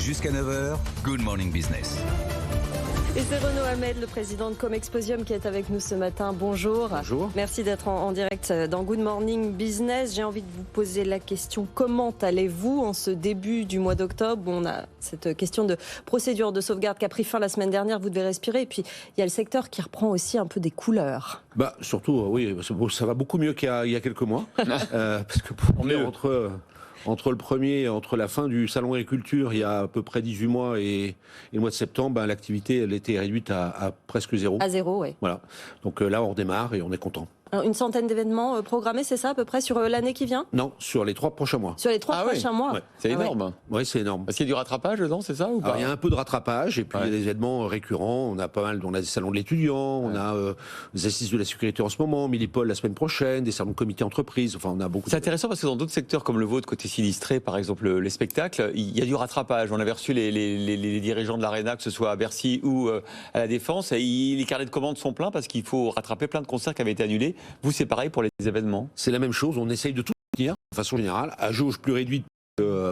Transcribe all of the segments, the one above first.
Jusqu'à 9h, Good Morning Business. Et c'est Renaud Hamed, le président de Comexposium, qui est avec nous ce matin. Bonjour. Bonjour. Merci d'être en direct dans Good Morning Business. J'ai envie de vous poser la question, comment allez-vous en ce début du mois d'octobre? On a cette question de procédure de sauvegarde qui a pris fin la semaine dernière, vous devez respirer. Et puis, il y a le secteur qui reprend aussi un peu des couleurs. Surtout, oui, ça va beaucoup mieux qu'il y a quelques mois. Parce que entre la fin du salon agriculture, il y a à peu près 18 mois, et le mois de septembre, l'activité, elle était réduite à presque zéro. À zéro, oui. Voilà. Donc là, on redémarre et on est content. Une centaine d'événements programmés, c'est ça à peu près sur l'année qui vient? Non, sur les 3 prochains mois. Sur les 3 prochains mois. Ouais. C'est énorme. Oui, c'est énorme. Parce qu'il y a du rattrapage dedans, c'est ça ou pas? Alors, il y a un peu de rattrapage, et puis il y a des événements récurrents. On a pas mal, on a des salons de l'étudiant, on a des assises de la sécurité en ce moment, Millipol la semaine prochaine, des salons de comité entreprise. Enfin, on a beaucoup. C'est intéressant parce que dans d'autres secteurs comme le vôtre, côté sinistré, par exemple les spectacles, il y a du rattrapage. On avait reçu les dirigeants de l'Arena, que ce soit à Bercy ou à la Défense, et les carnets de commandes sont pleins parce qu'il faut rattraper plein de concerts qui avaient été annulés. Vous, c'est pareil pour les événements? C'est la même chose. On essaye de tout tenir de façon générale à jauge plus réduite.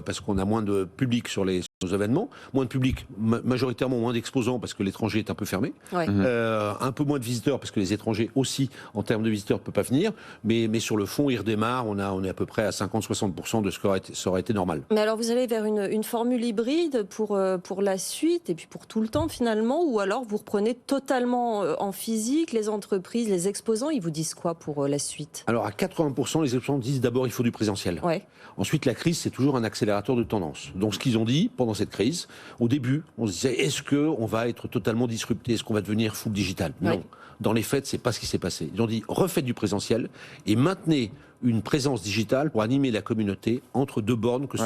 Parce qu'on a moins de public sur nos événements, moins de public, majoritairement moins d'exposants parce que l'étranger est un peu fermé, un peu moins de visiteurs parce que les étrangers aussi, en termes de visiteurs, ne peuvent pas venir, mais sur le fond, il redémarre, on est à peu près à 50-60% de ce qui ça aurait été normal. Mais alors vous allez vers une formule hybride pour la suite et puis pour tout le temps finalement, ou alors vous reprenez totalement en physique, les entreprises, les exposants, ils vous disent quoi pour la suite? Alors à 80%, les exposants disent d'abord il faut du présentiel. Ouais. Ensuite, la crise, c'est toujours un accélérateur de tendance. Donc ce qu'ils ont dit pendant cette crise, au début, on se disait est-ce qu'on va être totalement disrupté, est-ce qu'on va devenir full digital? Non. Dans les faits, c'est pas ce qui s'est passé. Ils ont dit refaites du présentiel et maintenez une présence digitale pour animer la communauté entre deux bornes que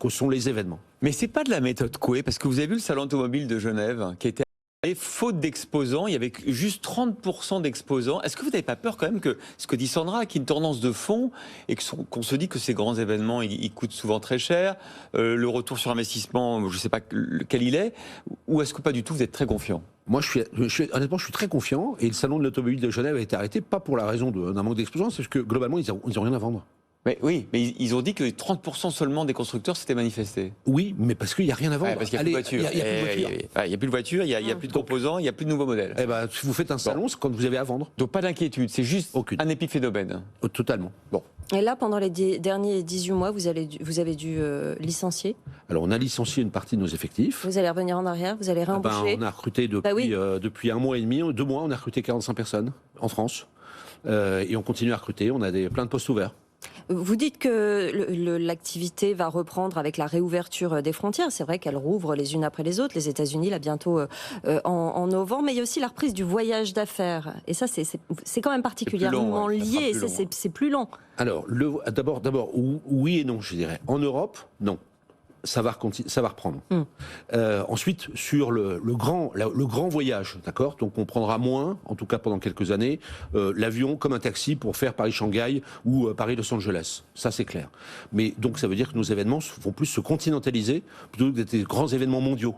sont les événements. Mais c'est pas de la méthode Coué, parce que vous avez vu le salon automobile de Genève qui était faute d'exposants, il y avait juste 30% d'exposants. Est-ce que vous n'avez pas peur quand même que ce que dit Sandra, qu'il y ait une tendance de fond et qu'on se dit que ces grands événements, ils coûtent souvent très cher, le retour sur investissement, je ne sais pas quel il est, ou est-ce que pas du tout, vous êtes très confiant? Moi, honnêtement, je suis très confiant, et le salon de l'automobile de Genève a été arrêté, pas pour la raison d'un manque d'exposants, c'est que globalement, ils n'ont rien à vendre. Mais oui, mais ils ont dit que 30% seulement des constructeurs s'étaient manifestés. Oui, mais parce qu'il n'y a rien à vendre. Parce qu'il n'y a plus de voitures. Il n'y a plus de voitures, il n'y a plus de composants, il n'y a plus de nouveaux modèles. Si vous faites un salon, c'est quand vous avez à vendre. Donc pas d'inquiétude, c'est juste un épiphénomène. Totalement. Bon. Et là, pendant les derniers 18 mois, vous avez dû licencier? Alors, on a licencié une partie de nos effectifs. Vous allez revenir en arrière? Vous allez réembaucher? On a recruté depuis 1 mois et demi, 2 mois, on a recruté 45 personnes en France. Et on continue à recruter, on a plein de postes ouverts. Vous dites que l'activité va reprendre avec la réouverture des frontières. C'est vrai qu'elles rouvrent les unes après les autres. Les États-Unis, là, bientôt en novembre. Mais il y a aussi la reprise du voyage d'affaires. Et ça, c'est quand même particulièrement lié. C'est plus long. Alors, d'abord, oui et non, je dirais. En Europe, non. Ça va reprendre. Ensuite, sur le grand voyage, d'accord. Donc, on prendra moins, en tout cas pendant quelques années, l'avion comme un taxi pour faire Paris-Shanghai ou Paris-Los Angeles. Ça, c'est clair. Mais donc, ça veut dire que nos événements vont plus se continentaliser plutôt que d'être des grands événements mondiaux.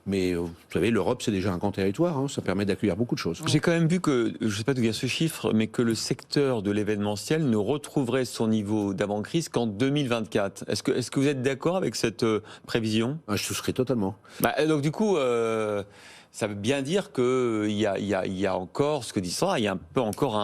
Mais vous savez, l'Europe, c'est déjà un grand territoire, ça permet d'accueillir beaucoup de choses. J'ai quand même vu que, je ne sais pas d'où vient ce chiffre, mais que le secteur de l'événementiel ne retrouverait son niveau d'avant-crise qu'en 2024. Est-ce que vous êtes d'accord avec cette prévision? Je souscris totalement. Donc du coup, ça veut bien dire qu'il y a encore, ce que dit Sandra, il y a un peu encore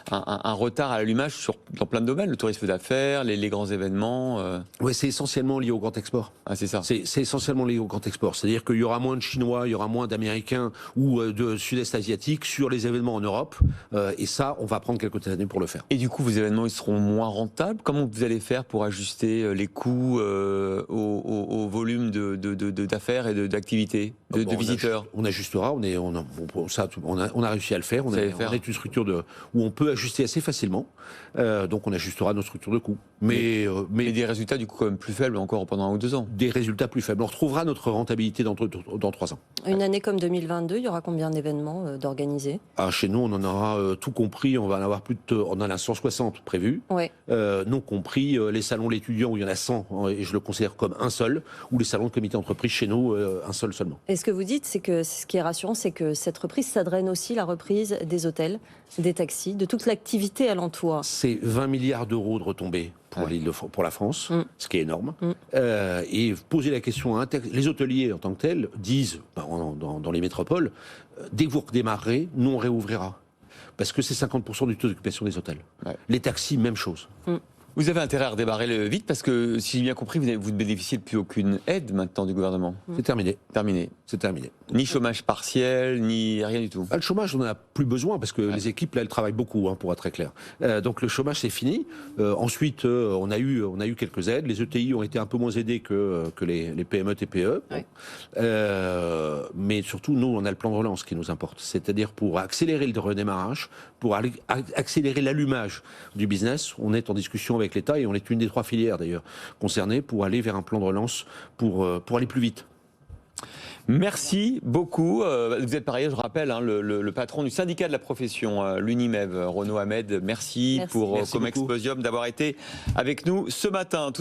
un retard à l'allumage dans plein de domaines, le tourisme d'affaires, les grands événements. Oui, c'est essentiellement lié au grand export. Ah, c'est ça. C'est essentiellement lié au grand export. C'est-à-dire qu'il y aura moins de Chinois, il y aura moins d'Américains ou de Sud-Est asiatiques sur les événements en Europe. Et ça, on va prendre quelques années pour le faire. Et du coup, vos événements, ils seront moins rentables. Comment vous allez faire pour ajuster les coûts au volume d'affaires et d'activités, de visiteurs? On ajustera, on a réussi à le faire. On est une structure où on peut ajuster assez facilement. Donc on ajustera notre structure de coûts. Mais des résultats du coup quand même plus faibles encore pendant 1 ou 2 ans. Des résultats plus faibles. On retrouvera notre rentabilité dans 3 ans. Une année comme 2022, il y aura combien d'événements d'organisés? Chez nous, on en aura tout compris. On va en avoir on en a 160 prévus. Non compris les salons de l'étudiant où il y en a 100, et je le considère comme un seul, ou les salons de comité petite entreprise chez nous, un seul seulement. Et ce que vous dites, c'est que ce qui est rassurant, c'est que cette reprise, ça draine aussi la reprise des hôtels, des taxis, de toute l'activité alentour. C'est 20 milliards d'euros de retombées pour la France, ce qui est énorme. Et poser la question à les hôteliers en tant que tels disent, dans les métropoles, dès que vous redémarrerez, nous on réouvrira. Parce que c'est 50% du taux d'occupation des hôtels. Ouais. Les taxis, même chose. Vous avez intérêt à redémarrer vite parce que, si j'ai bien compris, vous ne bénéficiez de plus aucune aide maintenant du gouvernement. C'est terminé. Terminé. C'est terminé. Ni chômage partiel, ni rien du tout. Le chômage, on n'en a plus besoin parce que les équipes, là, elles travaillent beaucoup, pour être très clair. Donc le chômage, c'est fini. Ensuite, on a eu quelques aides. Les ETI ont été un peu moins aidés que les PME, TPE. Ouais. Mais surtout, nous, on a le plan de relance qui nous importe. C'est-à-dire pour accélérer le redémarrage, pour accélérer l'allumage du business. On est en discussion avec l'État et on est une des 3 filières d'ailleurs concernées pour aller vers un plan de relance pour aller plus vite. Merci beaucoup. Vous êtes par ailleurs, je rappelle, le patron du syndicat de la profession, l'Unimev, Renaud Hamed. Merci pour Comexposium d'avoir été avec nous ce matin.